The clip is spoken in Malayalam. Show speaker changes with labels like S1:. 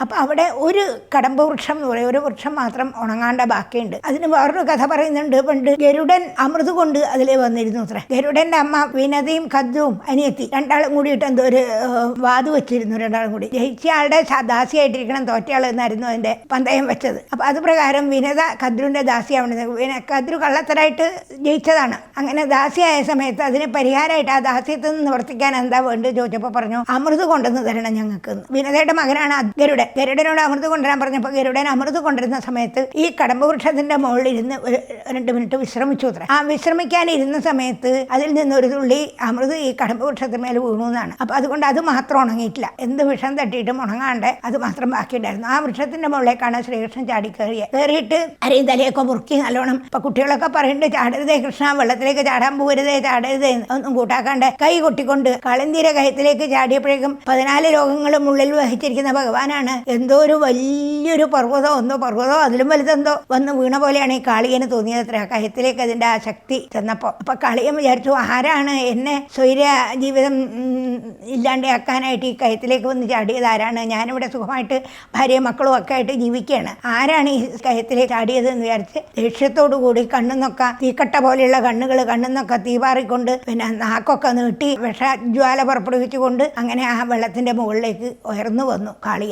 S1: അപ്പോൾ അവിടെ ഒരു കടമ്പ് വൃക്ഷം എന്ന് പറയും, ഒരു വൃക്ഷം മാത്രം ഉണങ്ങാണ്ട ബാക്കിയുണ്ട്. അതിന് വേറൊരു കഥ പറയുന്നുണ്ട്. പണ്ട് ഗരുഡൻ അമൃത് കൊണ്ട് അതിൽ വന്നിരുന്നു അത്ര. ഗരുഡന്റെ അമ്മ വിനതയും ഖദ്രുവും അനിയത്തി രണ്ടാളും കൂടിയിട്ട് എന്തോ ഒരു വാത് വെച്ചിരുന്നു. രണ്ടാളും കൂടി ജയിച്ച ആളുടെ ദാസിയായിട്ടിരിക്കണം തോറ്റയാൾ എന്നായിരുന്നു അതിന്റെ പന്തയം വെച്ചത്. അപ്പൊ അത് പ്രകാരം വിനത ഖദ്രുവിന്റെ ദാസിയാവുന്നത്. ഖദ്രു കള്ളത്തരായിട്ട് ജയിച്ചതാണ്. അങ്ങനെ ദാസിയായ സമയത്ത് അതിന് പരിഹാരമായിട്ട് ആ ദാസ്യത്തിൽ നിന്ന് നിവർത്തിക്കാൻ എന്താ വേണ്ടത് ചോദിച്ചപ്പോൾ പറഞ്ഞു, അമൃത് കൊണ്ടുവന്ന് തരണം ഞങ്ങൾക്ക്. വിനതയുടെ മകനാണ് ഗരുഡൻ. ഗരുഡനോട് അമൃത് കൊണ്ടുവരാൻ പറഞ്ഞപ്പോൾ ഗരുഡൻ അമൃത് കൊണ്ടിരുന്ന സമയത്ത് ഈ കടമ്പ് വൃക്ഷത്തിന്റെ മുകളിൽ ഇരുന്ന് 2 മിനിറ്റ് വിശ്രമിച്ചു അത്ര. ആ വിശ്രമിക്കാനിരുന്ന സമയത്ത് അതിൽ നിന്ന് ഒരു തുള്ളി അമൃത് ഈ കടമ്പ് വൃക്ഷത്തിന്മേൽ വീണു എന്നാണ്. അപ്പൊ അതുകൊണ്ട് അത് മാത്രം ഉണങ്ങിയിട്ടില്ല. എന്ത് വിഷം തട്ടിയിട്ടും ഉണങ്ങാണ്ട് അത് മാത്രം ബാക്കിയുണ്ടായിരുന്നു. ആ വൃക്ഷത്തിന്റെ മുകളിലേക്കാണ് ശ്രീകൃഷ്ണൻ ചാടി കയറിയിട്ട് അരയും തലയൊക്കെ മുറുക്കി നല്ലോണം. ഇപ്പൊ കുട്ടികളൊക്കെ പറയുന്നുണ്ട്, ചാടരുതേ കൃഷ്ണ, വെള്ളത്തിലേക്ക് ചാടാൻ പോകരുതേ, ചാടരുതേ, ഒന്നും കൂട്ടാക്കാണ്ട് കൈ കൊട്ടിക്കൊണ്ട് കളന്തിര കയത്തിലേക്ക് ചാടിയപ്പോഴേക്കും 14 ലോകങ്ങളും ഉള്ളിൽ വഹിച്ചിരിക്കുന്ന ഭഗവാനാണ് എന്തോ ഒരു വലിയൊരു പർവ്വതമോ അതിലും വലുതെന്തോ വന്ന് വീണ പോലെയാണ് ഈ കാളിയന് തോന്നിയത് അത്ര. കയത്തിലേക്ക് അതിന്റെ ആ ശക്തി ചെന്നപ്പോ. അപ്പൊ കാളിയൻ വിചാരിച്ചു, ആരാണ് എന്നെ സ്വൈര്യ ജീവിതം ഇല്ലാണ്ടാക്കാനായിട്ട് ഈ കയത്തിലേക്ക് വന്ന് ചാടിയത്? ആരാണ്? ഞാനിവിടെ സുഖമായിട്ട് ഭാര്യയും മക്കളും ഒക്കെ ആയിട്ട് ജീവിക്കുകയാണ്, ആരാണ് ഈ കയത്തിലേക്ക് ചാടിയത് എന്ന് വിചാരിച്ച് ദേഷ്യത്തോടു കൂടി കണ്ണുന്നൊക്കെ തീക്കട്ട പോലെയുള്ള കണ്ണുന്നൊക്കെ തീപാറിക്കൊണ്ട് പിന്നെ നാക്കൊക്കെ നീട്ടി വിഷജ്വാല പുറപ്പെടുവിച്ചുകൊണ്ട് അങ്ങനെ ആ വെള്ളത്തിന്റെ മുകളിലേക്ക് ഉയർന്നു വന്നു കാളിയൻ.